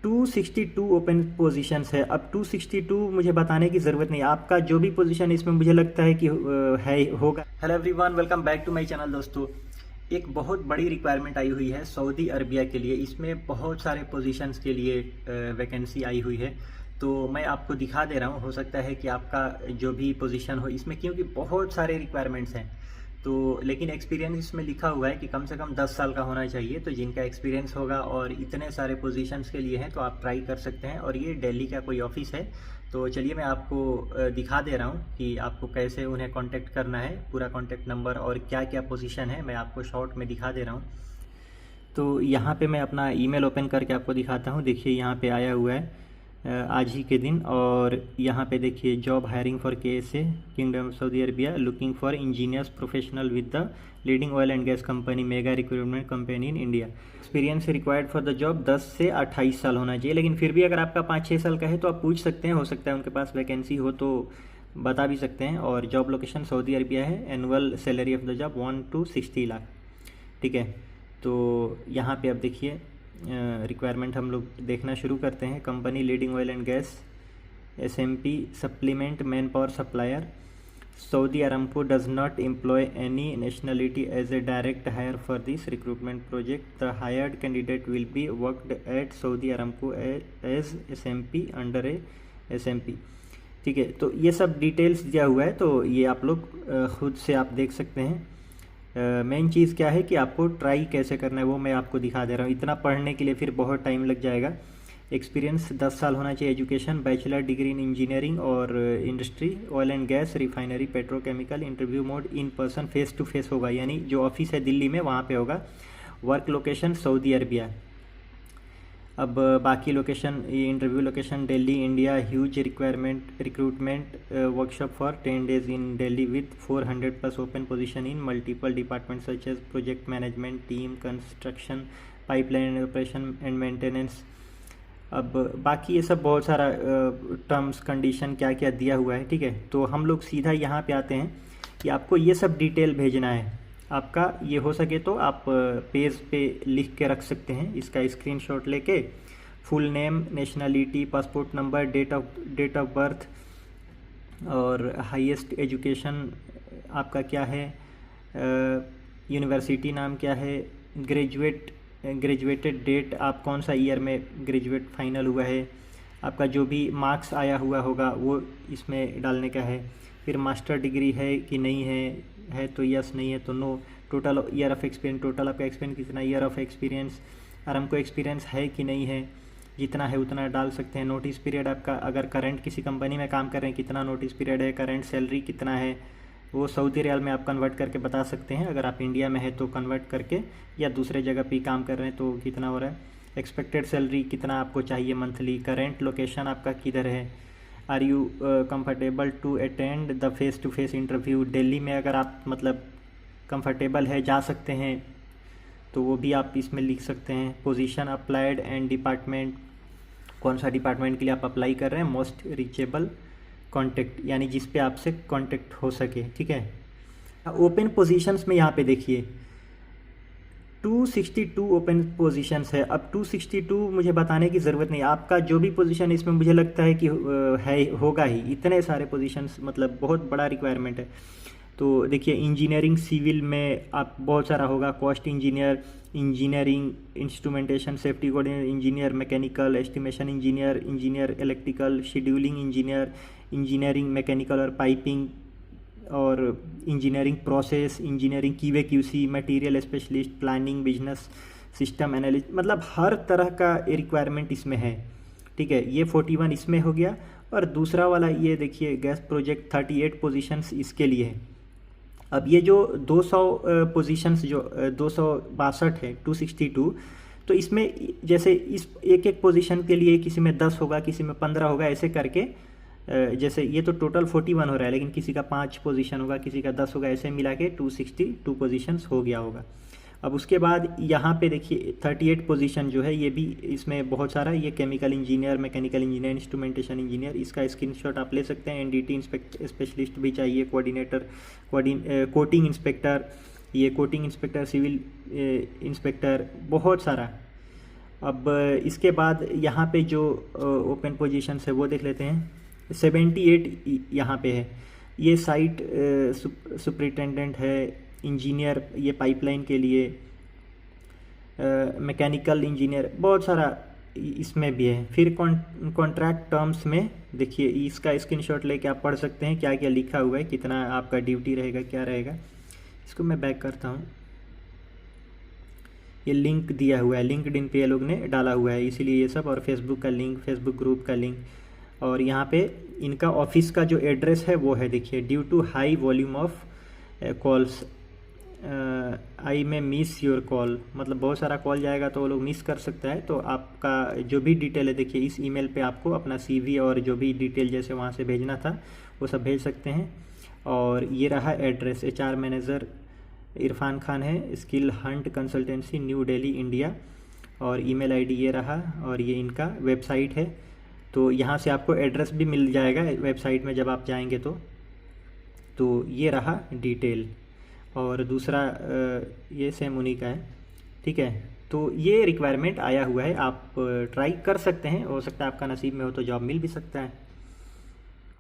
262 open positions है। अब 262 मुझे बताने की ज़रूरत नहीं, आपका जो भी पोजीशन इसमें मुझे लगता है कि है होगा। Hello everyone, welcome back to my channel. दोस्तों, एक बहुत बड़ी रिक्वायरमेंट आई हुई है सऊदी अरबिया के लिए। इसमें बहुत सारे पोजीशंस के लिए वैकेंसी आई हुई है, तो मैं आपको दिखा दे रहा हूँ। हो सकता है कि आपका जो भी पोजीशन हो इसमें, क्योंकि बहुत सारे रिक्वायरमेंट्स हैं, तो लेकिन एक्सपीरियंस इसमें लिखा हुआ है कि कम से कम 10 साल का होना चाहिए। तो जिनका एक्सपीरियंस होगा और इतने सारे पोजीशंस के लिए हैं तो आप ट्राई कर सकते हैं। और ये दिल्ली का कोई ऑफिस है। तो चलिए मैं आपको दिखा दे रहा हूँ कि आपको कैसे उन्हें कांटेक्ट करना है, पूरा कांटेक्ट नंबर और क्या क्या पोजीशन है मैं आपको शॉर्ट में दिखा दे रहा हूँ। तो यहाँ पे मैं अपना ईमेल ओपन करके आपको दिखाता हूँ। देखिए यहाँ पे आया हुआ है आज ही के दिन, और यहाँ पे देखिए job hiring for KSA kingdom of Saudi Arabia looking for engineers professional with the leading oil and gas company mega recruitment company in India. Experience required for the job 10 से 28 साल होना चाहिए, लेकिन फिर भी अगर आपका 5-6 साल का है तो आप पूछ सकते हैं। हो सकता है उनके पास वैकेंसी हो तो बता भी सकते हैं। और जॉब लोकेशन सऊदी अरबिया है। Annual salary of the job 1 to 60 lakh. ठीक है, तो यहाँ पे अब देखिए रिक्वायरमेंट हम लोग देखना शुरू करते हैं। Company leading oil and gas SMP supplement man power supplier. Saudi Aramco does not employ any nationality as a direct hire for this recruitment project. The hired candidate will be worked at Saudi Aramco as SMP under a SMP। ठीक है, तो ये सब details दिया हुआ है, तो ये आप लोग खुद से आप देख सकते हैं। मेन चीज़ क्या है कि आपको ट्राई कैसे करना है वो मैं आपको दिखा दे रहा हूँ। इतना पढ़ने के लिए फिर बहुत टाइम लग जाएगा। एक्सपीरियंस 10 साल होना चाहिए। Education bachelor degree in engineering और industry oil and gas refinery petrochemical. Interview mode in person face to face होगा, यानी जो ऑफिस है दिल्ली में वहाँ पे होगा। Work location Saudi Arabia. अब बाकी location, interview location Delhi India. Huge requirement recruitment workshop for 10 days in Delhi with 400+ open position in multiple department such as project management, team construction, pipeline operation and maintenance. अब बाकी ये सब बहुत सारा terms condition क्या क्या दिया हुआ है। ठीक है, तो हम लोग सीधा यहाँ पे आते हैं कि आपको ये सब डिटेल भेजना है। आपका ये हो सके तो आप पेज पे लिख के रख सकते हैं, इसका स्क्रीनशॉट लेके। Full name, nationality, passport number, date of birth और हाईएस्ट एजुकेशन आपका क्या है, यूनिवर्सिटी नाम क्या है, ग्रेजुएटेड डेट, आप कौन सा ईयर में ग्रेजुएट फाइनल हुआ है, आपका जो भी मार्क्स आया हुआ होगा वो इसमें डालने का है। फिर मास्टर डिग्री है कि नहीं है तो यस, नहीं है तो no. Total year of experience, total आपका एक्सपीरियंस कितना, year of experience, Aramco experience है कि नहीं है, जितना है उतना डाल सकते हैं। नोटिस पीरियड आपका, अगर करंट किसी कंपनी में काम कर रहे हैं कितना नोटिस पीरियड है, करंट सैलरी कितना है, वो सऊदी रियाल में आप कन्वर्ट करके बता सकते हैं। अगर आप इंडिया में है तो कन्वर्ट करके, या दूसरे जगह पे काम कर रहे हैं तो कितना हो रहा है। एक्सपेक्टेड सैलरी कितना आपको चाहिए मंथली। करेंट लोकेशन आपका किधर है। Are you comfortable to attend the face to face interview. Delhi में अगर आप मतलब कंफर्टेबल है, जा सकते हैं, तो वो भी आप इसमें लिख सकते हैं। पोजीशन अप्लाइड एंड डिपार्टमेंट, कौन सा डिपार्टमेंट के लिए आप अप्लाई कर रहे हैं। मोस्ट रीचेबल कॉन्टेक्ट, यानी जिस पे आपसे कॉन्टेक्ट हो सके। ठीक है, ओपन पोजीशंस में यहाँ पे देखिए 262 ओपन पोजीशंस है। अब 262 मुझे बताने की ज़रूरत नहीं, आपका जो भी पोजीशन इसमें मुझे लगता है कि है होगा ही। इतने सारे पोजीशंस, मतलब बहुत बड़ा रिक्वायरमेंट है। तो देखिए इंजीनियरिंग सिविल में आप बहुत सारा होगा। Cost engineer, engineering instrumentation safety coordinator, engineer mechanical, estimation engineer, engineer electrical, scheduling engineer, engineering mechanical और पाइपिंग, और engineering process, engineering QA/QC, material specialist, planning, business system analyst, मतलब हर तरह का रिक्वायरमेंट इसमें है। ठीक है, ये 41 इसमें हो गया। और दूसरा वाला ये देखिए गैस प्रोजेक्ट 38 पोजीशंस इसके लिए है। अब ये जो 200 पोजीशंस जो 262 है 262, तो इसमें जैसे इस एक पोजीशन के लिए किसी में 10 होगा, किसी में 15 होगा, ऐसे करके जैसे ये तो टोटल 41 हो रहा है, लेकिन किसी का 5 पोजीशन होगा, किसी का 10 होगा, ऐसे मिला के 262 पोजीशंस हो गया होगा। अब उसके बाद यहाँ पे देखिए 38 पोजीशन जो है ये भी इसमें बहुत सारा, ये chemical engineer, mechanical engineer, instrumentation engineer, इसका स्क्रीनशॉट आप ले सकते हैं। NDT स्पेशलिस्ट भी चाहिए, कोऑर्डिनेटर, कोटिंग इंस्पेक्टर, ये कोटिंग इंस्पेक्टर, सिविल इंस्पेक्टर, बहुत सारा। अब इसके बाद यहाँ पे जो ओपन पोजीशन है वो देख लेते हैं। 78 यहाँ पे है। ये साइट सुपरिटेंडेंट है, इंजीनियर ये पाइपलाइन के लिए, मैकेनिकल इंजीनियर, बहुत सारा इसमें भी है। फिर कॉन्ट्रैक्ट टर्म्स में देखिए, इसका स्क्रीनशॉट लेके आप पढ़ सकते हैं क्या क्या लिखा हुआ है, कितना आपका ड्यूटी रहेगा, क्या रहेगा। इसको मैं बैक करता हूँ। ये लिंक दिया हुआ है, लिंक्डइन पे ये लोग ने डाला हुआ है, इसीलिए ये सब, और फेसबुक का लिंक, फेसबुक ग्रुप का लिंक। और यहाँ पे इनका ऑफिस का जो एड्रेस है वो है, देखिए, due to high volume of calls I में मिस योर कॉल, मतलब बहुत सारा कॉल जाएगा तो वो लोग मिस कर सकता है। तो आपका जो भी डिटेल है, देखिए इस ईमेल पे आपको अपना CV और जो भी डिटेल जैसे वहाँ से भेजना था वो सब भेज सकते हैं। और ये रहा address, HR manager Irfan Khan है, skill hunt consultancy, new Delhi, India. और ईमेल ID ये रहा, और ये इनका वेबसाइट है। तो यहाँ से आपको एड्रेस भी मिल जाएगा वेबसाइट में जब आप जाएंगे तो ये रहा डिटेल। और दूसरा ये सेम उन्हीं का है, ठीक है। तो ये रिक्वायरमेंट आया हुआ है, आप ट्राई कर सकते हैं, हो सकता है आपका नसीब में हो तो जॉब मिल भी सकता है।